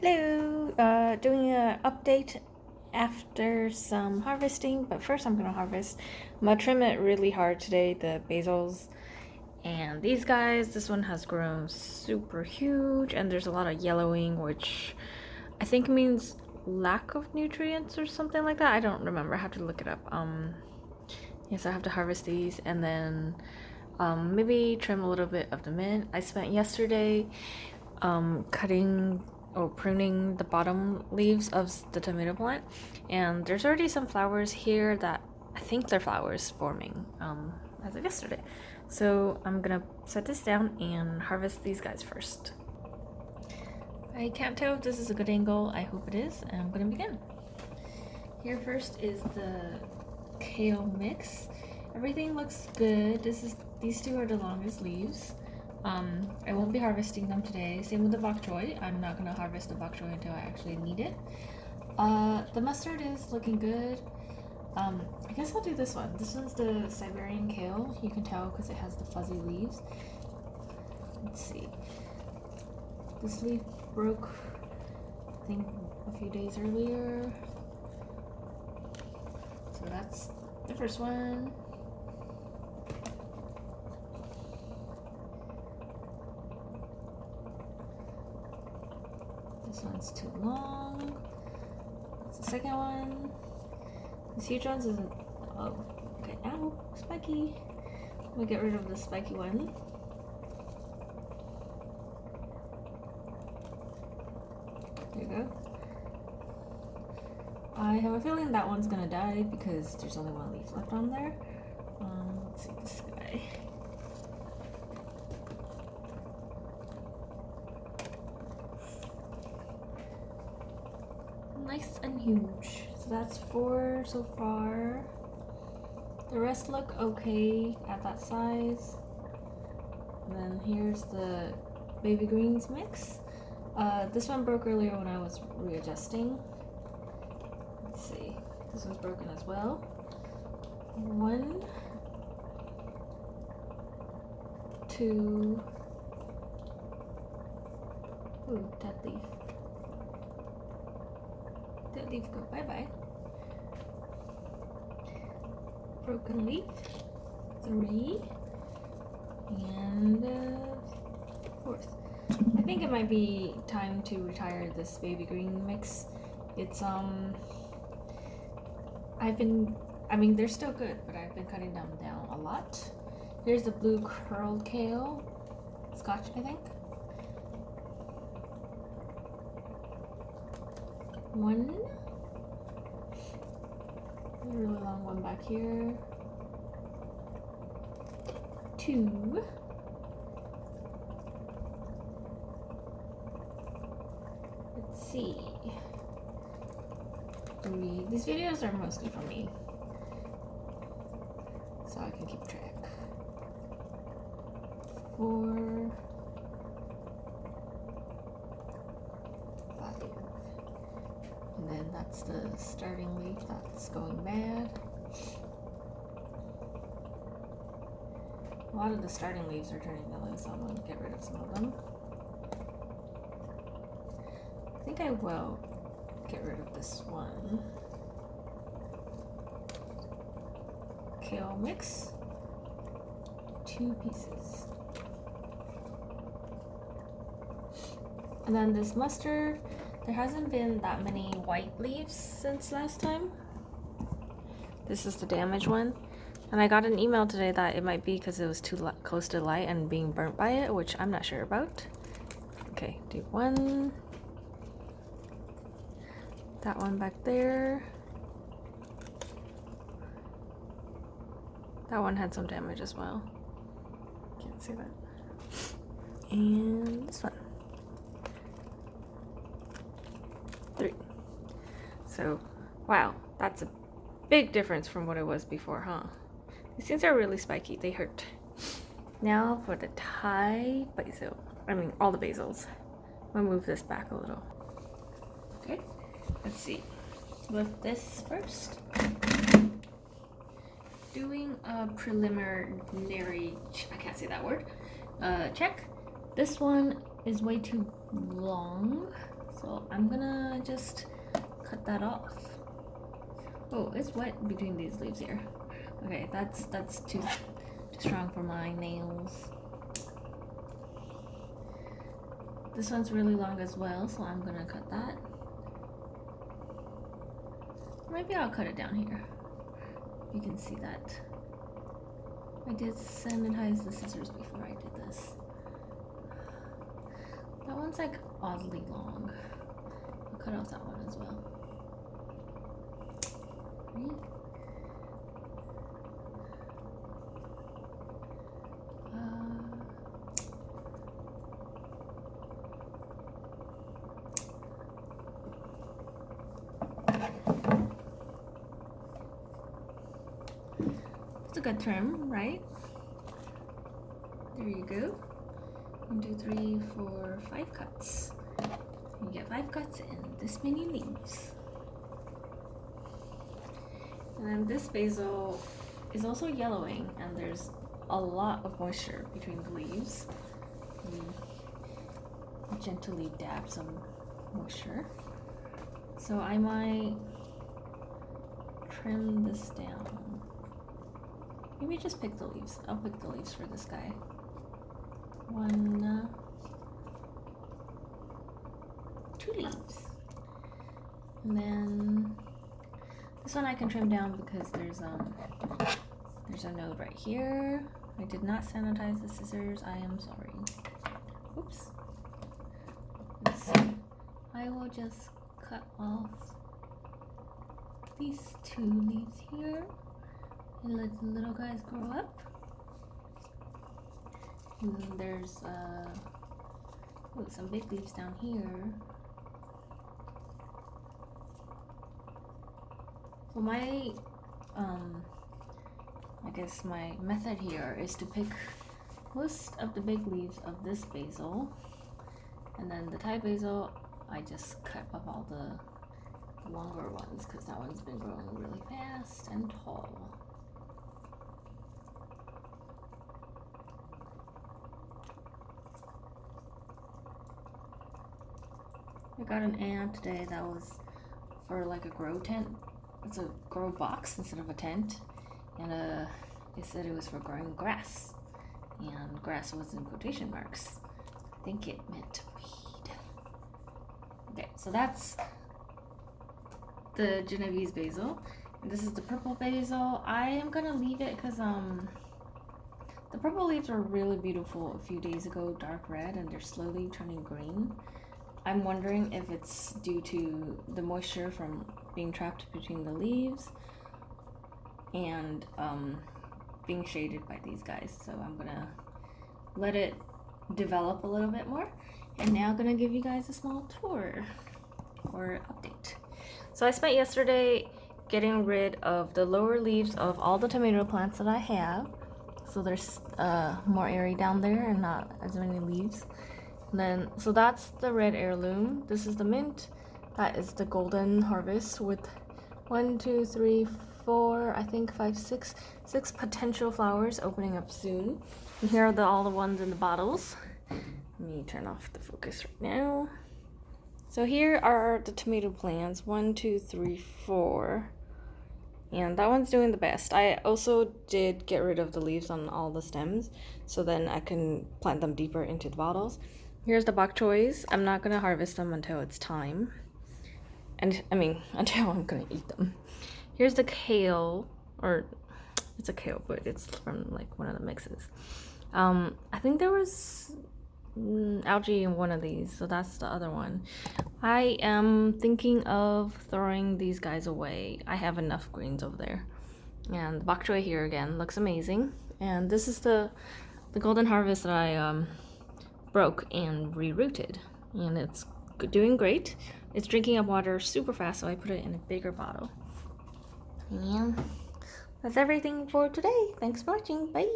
Hello, doing a update after some harvesting, but first I'm gonna harvest. I'm gonna trim it really hard today, the basils. And these guys, this one has grown super huge and there's a lot of yellowing, which I think means lack of nutrients or something like that. I don't remember, I have to look it up. Yes, I have to harvest these and then maybe trim a little bit of the mint. I spent yesterday cutting or pruning the bottom leaves of the tomato plant, and there's already some flowers here that I think they're flowers forming as of yesterday. So I'm gonna set this down and harvest these guys first. I can't tell if this is a good angle. I hope it is, and I'm gonna begin. Here first is the kale mix. Everything looks good. These two are the longest leaves. I won't be harvesting them today. Same with the bok choy. I'm not gonna harvest the bok choy until I actually need it. The mustard is looking good. I guess I'll do this one. This one's the Siberian kale. You can tell because it has the fuzzy leaves. Let's see. This leaf broke, I think, a few days earlier. So that's the first one. This one's too long. That's the second one. This huge one isn't. Oh, okay. Ow, spiky. Let me get rid of the spiky one. There you go. I have a feeling that one's gonna die because there's only one leaf left on there. Let's see this guy. Nice and huge. So that's 4 so far. The rest look okay at that size. And then here's the baby greens mix. This one broke earlier when I was readjusting. Let's see. This one's broken as well. 1, 2. Ooh, dead leaf. Dead leaf, go bye bye. Broken leaf. 3. And 4th. I think it might be time to retire this baby green mix. It's they're still good, but I've been cutting them down a lot. Here's the blue curled kale, Scotch, I think. 1. A really long one back here. 2. Let's see. 3. These videos are mostly for me, so I can keep track. 4. 5. And then that's the starting leaf that's going bad. A lot of the starting leaves are turning yellow, so I'm gonna get rid of some of them. I think I will get rid of this one. Kale mix. 2 pieces. And then this mustard, there hasn't been that many white leaves since last time. This is the damaged one. And I got an email today that it might be because it was too close to light and being burnt by it, which I'm not sure about. Okay, do 1. That one back there. That one had some damage as well. Can't see that. And this one. 3. So, wow, that's a big difference from what it was before, huh? These things are really spiky, they hurt. Now for the Thai basil. All the basils. I'm gonna move this back a little. Okay, let's see. Lift this first. Doing a preliminary, I can't say that word, check. This one is way too long, So I'm gonna just cut that off. Oh, it's wet between these leaves here. Okay, that's too strong for my nails. This one's really long as well, so I'm gonna cut that. Maybe I'll cut it down here. You can see that. I did sanitize the scissors before I did this. That one's like oddly long. I'll cut off that one as well. It's a good trim, right? There you go. 1, 2, 3, 4, 5 cuts. You get 5 cuts and this many leaves. And then this basil is also yellowing, and there's a lot of moisture between the leaves. You gently dab some moisture. So I might trim this down. Maybe just pick the leaves. I'll pick the leaves for this guy. 1, 2 leaves. And then this one I can trim down because there's a node right here. I did not sanitize the scissors. I am sorry. Oops. Let's see. I will just cut off these 2 leaves here and let the little guys grow up. And then there's some big leaves down here. So my I guess my method here is to pick most of the big leaves of this basil, and then the Thai basil I just cut up all the longer ones because that one's been growing really fast and tall. I got an ant today that was for like a grow tent. It's a grow box instead of a tent, and it said it was for growing grass, and grass was in quotation marks. I think it meant weed. Okay, so that's the Genovese basil. And this is the purple basil. I am gonna leave it because the purple leaves were really beautiful a few days ago, dark red, and they're slowly turning green. I'm wondering if it's due to the moisture from being trapped between the leaves and being shaded by these guys. So I'm gonna let it develop a little bit more, and now I'm gonna give you guys a small tour or update. So I spent yesterday getting rid of the lower leaves of all the tomato plants that I have, so there's more area down there and not as many leaves. And then, so that's the red heirloom. This is the mint. That is the golden harvest with 1, 2, 3, 4, I think 5, 6 potential flowers opening up soon. And here are all the ones in the bottles. Let me turn off the focus right now. So here are the tomato plants, 1, 2, 3, 4. And that one's doing the best. I also did get rid of the leaves on all the stems, so then I can plant them deeper into the bottles. Here's the bok choys. I'm not gonna harvest them until it's time. And I mean, until I'm gonna eat them. Here's the kale, or it's a kale, but it's from like one of the mixes. I think there was algae in one of these, so that's the other one. I am thinking of throwing these guys away. I have enough greens over there. And the bok choy here again looks amazing. And this is the golden harvest that I broke and rerouted, and it's doing great. It's drinking up water super fast, so I put it in a bigger bottle. And that's everything for today. Thanks for watching. Bye.